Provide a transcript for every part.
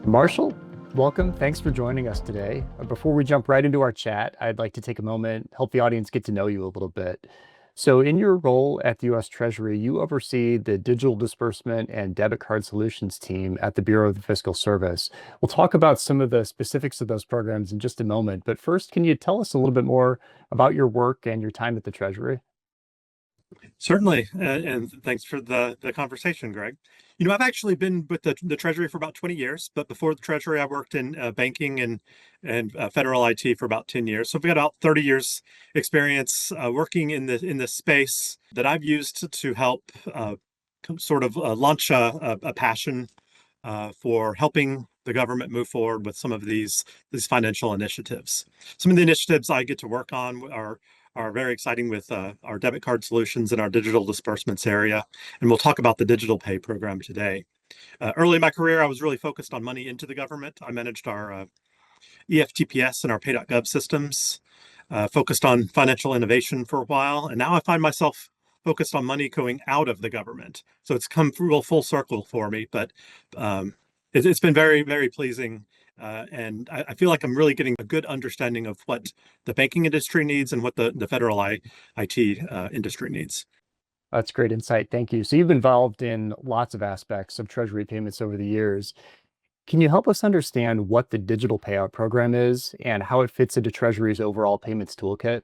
Marshall, welcome. Thanks for joining us today. Before we jump right into our chat, I'd like to take a moment, help the audience get to know you a little bit. So, in your role at the U.S. Treasury, you oversee the Digital Disbursement and Debit Card Solutions team at the Bureau of the Fiscal Service. We'll talk about some of the specifics of those programs in just a moment. But first, can you tell us a little bit more about your work and your time at the Treasury? Certainly, and thanks for the conversation, Greg. I've actually been with the Treasury for about 20 years, but before the Treasury, I worked in banking and federal IT for about 10 years. So I've got about 30 years experience working in this space that I've used to help launch a passion for helping the government move forward with some of these financial initiatives. Some of the initiatives I get to work on are very exciting with our debit card solutions in our digital disbursements area. And we'll talk about the Digital Pay program today. Early in my career, I was really focused on money into the government. I managed our EFTPS and our Pay.gov systems, focused on financial innovation for a while. And now I find myself focused on money going out of the government. So it's come real full circle for me, but it's been very, very pleasing. And I feel like I'm really getting a good understanding of what the banking industry needs and what the federal IT industry needs. That's great insight. Thank you. So, you've been involved in lots of aspects of Treasury payments over the years. Can you help us understand what the Digital Payout program is and how it fits into Treasury's overall payments toolkit?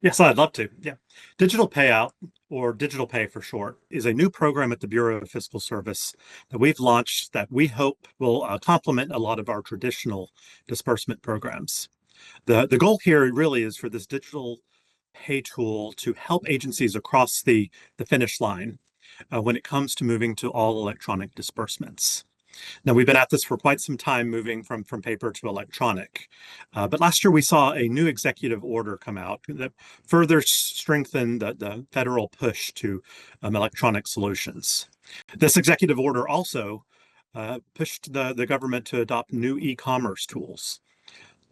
Yes, I'd love to. Yeah. Digital Payout, or Digital Pay for short, is a new program at the Bureau of Fiscal Service that we've launched that we hope will complement a lot of our traditional disbursement programs. The goal here really is for this digital pay tool to help agencies across the finish line when it comes to moving to all electronic disbursements. Now, we've been at this for quite some time, moving from paper to electronic. But last year, we saw a new executive order come out that further strengthened the federal push to electronic solutions. This executive order also pushed the government to adopt new e-commerce tools.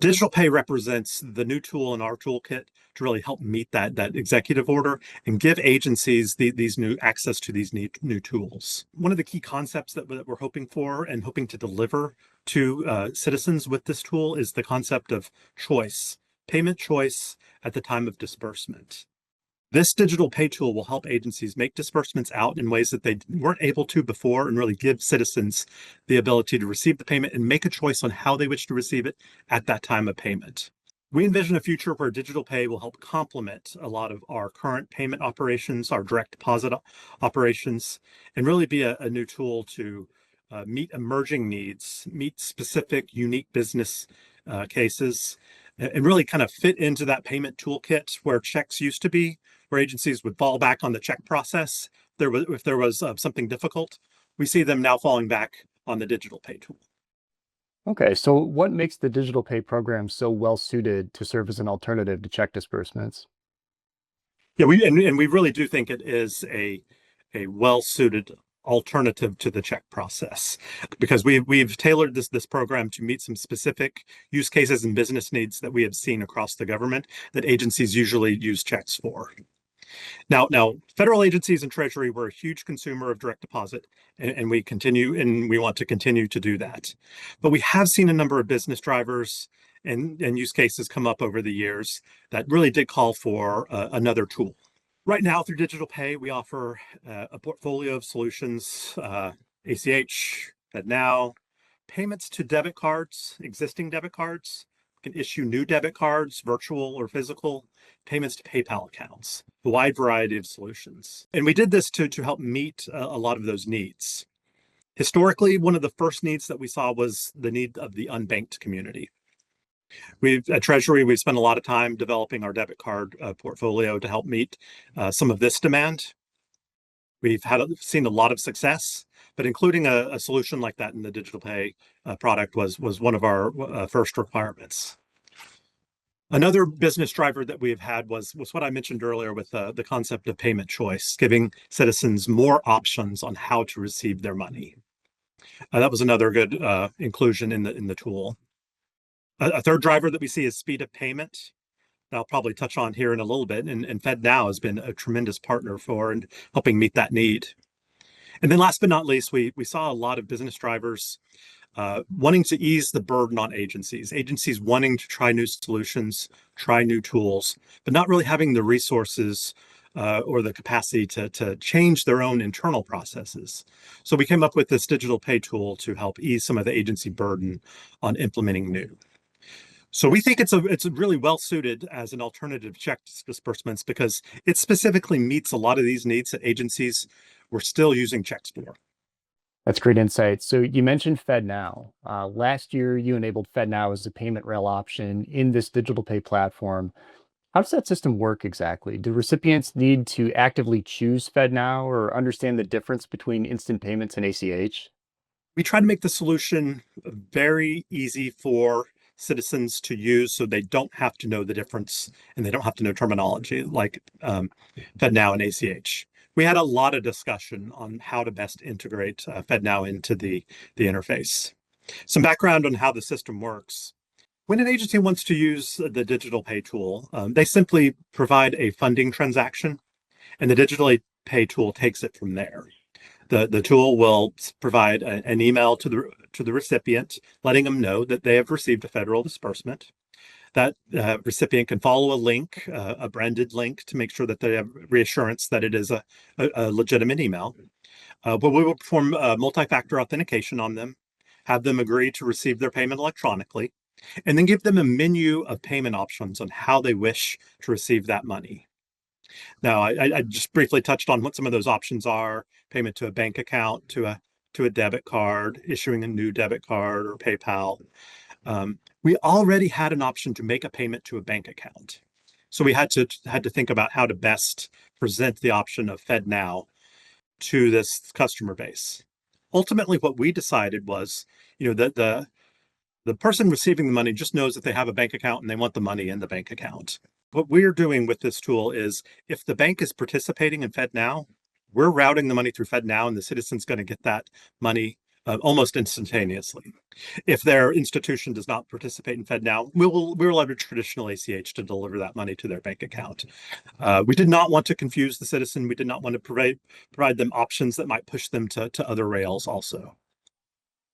Digital Pay represents the new tool in our toolkit to really help meet that executive order and give agencies these new access to these new tools. One of the key concepts that we're hoping for and hoping to deliver to citizens with this tool is the concept of choice, payment choice at the time of disbursement. This digital pay tool will help agencies make disbursements out in ways that they weren't able to before and really give citizens the ability to receive the payment and make a choice on how they wish to receive it at that time of payment. We envision a future where digital pay will help complement a lot of our current payment operations, our direct deposit operations, and really be a new tool to meet emerging needs, meet specific, unique business cases, and really kind of fit into that payment toolkit where checks used to be, where agencies would fall back on the check process. If there was something difficult, we see them now falling back on the digital pay tool. Okay, so what makes the Digital Pay program so well suited to serve as an alternative to check disbursements? Yeah, we really do think it is a well-suited alternative to the check process, because we've tailored this program to meet some specific use cases and business needs that we have seen across the government that agencies usually use checks for. Now, federal agencies and Treasury were a huge consumer of direct deposit, and we want to continue to do that. But we have seen a number of business drivers and use cases come up over the years that really did call for another tool. Right now, through Digital Pay, we offer a portfolio of solutions, ACH, FedNow, payments to debit cards, existing debit cards. We can issue new debit cards, virtual or physical, payments to PayPal accounts, a wide variety of solutions. And we did this to help meet a lot of those needs. Historically, one of the first needs that we saw was the need of the unbanked community. At Treasury, we've spent a lot of time developing our debit card portfolio to help meet some of this demand. We've seen a lot of success, but including a solution like that in the Digital Pay product was one of our first requirements. Another business driver that we have had was what I mentioned earlier with the concept of payment choice, giving citizens more options on how to receive their money. That was another good inclusion in the tool. A third driver that we see is speed of payment. I'll probably touch on here in a little bit, and FedNow has been a tremendous partner for and helping meet that need. And then last but not least, we saw a lot of business drivers wanting to ease the burden on agencies wanting to try new solutions, try new tools, but not really having the resources or the capacity to change their own internal processes. So we came up with this digital pay tool to help ease some of the agency burden on implementing new. So we think it's really well suited as an alternative to check disbursements because it specifically meets a lot of these needs that agencies were still using checks for. That's great insight. So you mentioned FedNow. Last year, you enabled FedNow as a payment rail option in this digital pay platform. How does that system work exactly? Do recipients need to actively choose FedNow or understand the difference between instant payments and ACH? We try to make the solution very easy for citizens to use so they don't have to know the difference and they don't have to know terminology like FedNow and ACH. We had a lot of discussion on how to best integrate FedNow into the interface. Some background on how the system works. When an agency wants to use the digital pay tool, they simply provide a funding transaction and the digital pay tool takes it from there. The tool will provide an email to the recipient, letting them know that they have received a federal disbursement. That recipient can follow a link, a branded link, to make sure that they have reassurance that it is a legitimate email. But we will perform multi-factor authentication on them, have them agree to receive their payment electronically, and then give them a menu of payment options on how they wish to receive that money. Now, I just briefly touched on what some of those options are: payment to a bank account, to a debit card, issuing a new debit card, or PayPal. We already had an option to make a payment to a bank account, so we had to think about how to best present the option of FedNow to this customer base. Ultimately, what we decided was, that the person receiving the money just knows that they have a bank account and they want the money in the bank account. What we're doing with this tool is if the bank is participating in FedNow, we're routing the money through FedNow and the citizen's going to get that money almost instantaneously. If their institution does not participate in FedNow, we'll leverage traditional ACH to deliver that money to their bank account. We did not want to confuse the citizen. We did not want to provide them options that might push them to other rails also.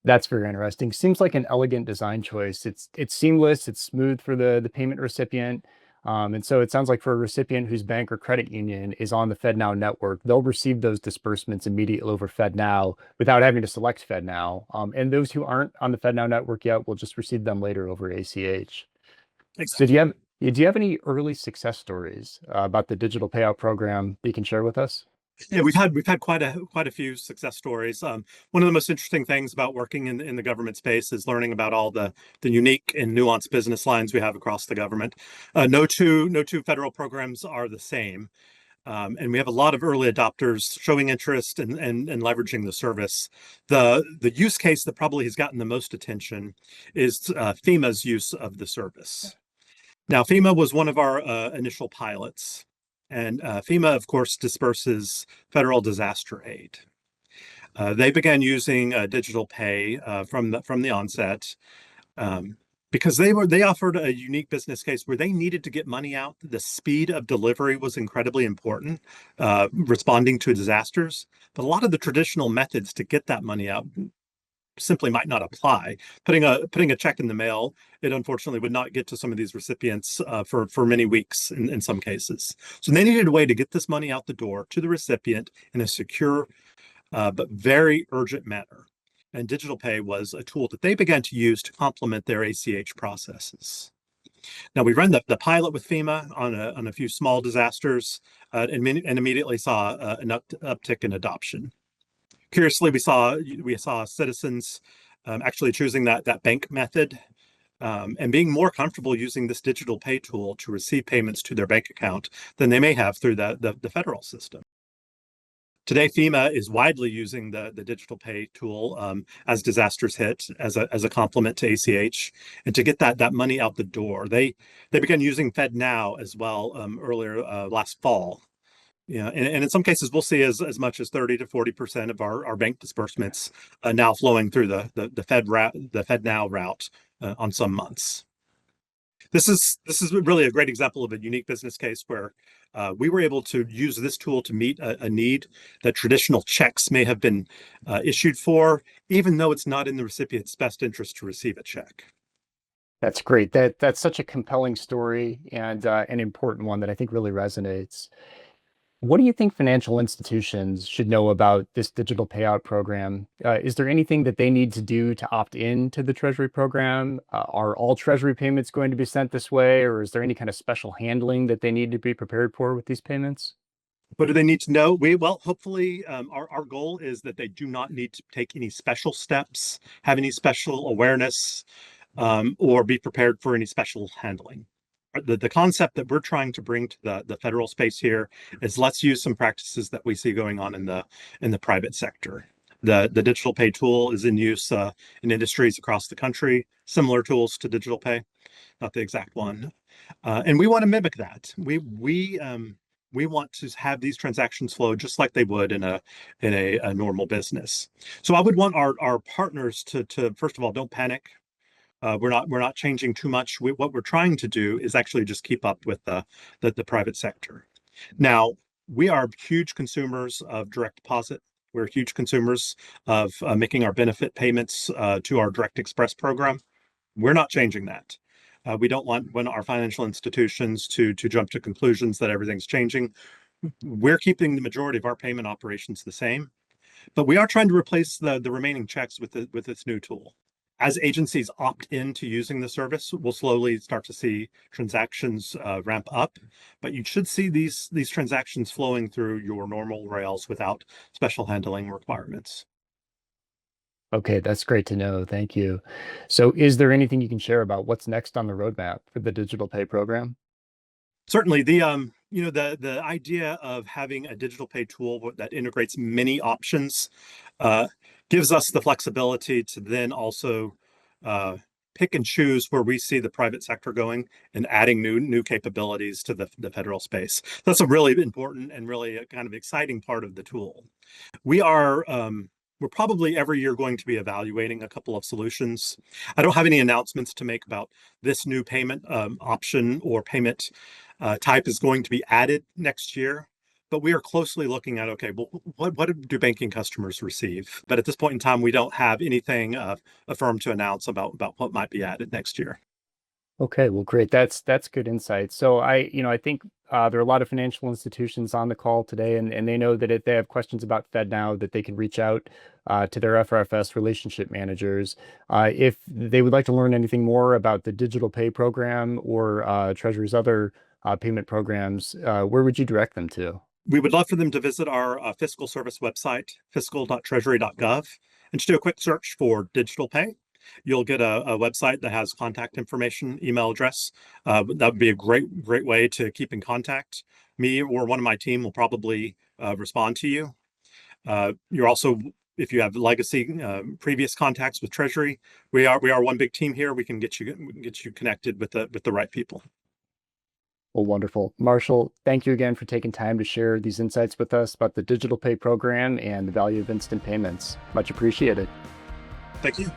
That's very interesting. Seems like an elegant design choice. It's seamless, it's smooth for the payment recipient. And so it sounds like for a recipient whose bank or credit union is on the FedNow network, they'll receive those disbursements immediately over FedNow without having to select FedNow. And those who aren't on the FedNow network yet will just receive them later over ACH. So Exactly. do you have any early success stories about the digital payout program that you can share with us? Yeah, we've had quite a few success stories. One of the most interesting things about working in the government space is learning about all the unique and nuanced business lines we have across the government. No two federal programs are the same, and we have a lot of early adopters showing interest and leveraging the service. The use case that probably has gotten the most attention is FEMA's use of the service. Now, FEMA was one of our initial pilots. And FEMA, of course, disperses federal disaster aid. They began using digital pay from the onset because they offered a unique business case where they needed to get money out. The speed of delivery was incredibly important, responding to disasters. But a lot of the traditional methods to get that money out simply might not apply. Putting a check in the mail, it unfortunately would not get to some of these recipients for many weeks in some cases. So they needed a way to get this money out the door to the recipient in a secure but very urgent manner. And digital pay was a tool that they began to use to complement their ACH processes. Now, we ran the pilot with FEMA on a few small disasters and immediately saw an uptick in adoption. Curiously, we saw citizens actually choosing that bank method and being more comfortable using this digital pay tool to receive payments to their bank account than they may have through the federal system. Today, FEMA is widely using the digital pay tool as disasters hit, as a complement to ACH, and to get that money out the door. They began using FedNow as well earlier last fall. Yeah, and in some cases, we'll see as much as 30 to 40% of our bank disbursements now flowing through the FedNow route on some months. This is really a great example of a unique business case where we were able to use this tool to meet a need that traditional checks may have been issued for, even though it's not in the recipient's best interest to receive a check. That's great. That's such a compelling story and an important one that I think really resonates. What do you think financial institutions should know about this digital payout program? Is there anything that they need to do to opt in to the Treasury program? Are all Treasury payments going to be sent this way, or is there any kind of special handling that they need to be prepared for with these payments? What do they need to know? Well, hopefully, our goal is that they do not need to take any special steps, have any special awareness, or be prepared for any special handling. The concept that we're trying to bring to the federal space here is let's use some practices that we see going on in the private sector. The digital pay tool is in use in industries across the country, similar tools to digital pay, not the exact one. And we want to mimic that. We want to have these transactions flow just like they would in a normal business. So I would want our partners to first of all, don't panic. We're not changing too much. What we're trying to do is actually just keep up with the private sector. Now, we are huge consumers of direct deposit. We're huge consumers of making our benefit payments to our Direct Express program. We're not changing that. We don't want when our financial institutions to jump to conclusions that everything's changing. We're keeping the majority of our payment operations the same, but we are trying to replace the remaining checks with this new tool. As agencies opt into using the service, we'll slowly start to see transactions ramp up, but you should see these transactions flowing through your normal rails without special handling requirements. Okay, that's great to know. Thank you. So, is there anything you can share about what's next on the roadmap for the digital pay program? Certainly, the idea of having a digital pay tool that integrates many options uh, gives us the flexibility to then also uh, pick and choose where we see the private sector going and adding new capabilities to the federal space. That's a really important and really a kind of exciting part of the tool. We are we're probably every year going to be evaluating a couple of solutions. I don't have any announcements to make about this new payment option or payment type is going to be added next year. But we are closely looking at, okay, well, what do banking customers receive? But at this point in time, we don't have anything affirmed to announce about what might be added next year. Okay, well, great. That's good insight. So I think there are a lot of financial institutions on the call today, and they know that if they have questions about FedNow, that they can reach out to their FRFS relationship managers. If they would like to learn anything more about the digital pay program or Treasury's other payment programs, where would you direct them to? We would love for them to visit our Fiscal Service website, fiscal.treasury.gov, and just do a quick search for digital pay. You'll get a website that has contact information, email address. That would be a great way to keep in contact. Me or one of my team will probably respond to you. You're also, if you have legacy previous contacts with Treasury, we are one big team here. We can get you connected with the right people. Well, wonderful. Marshall, thank you again for taking time to share these insights with us about the digital pay program and the value of instant payments. Much appreciated. Thank you.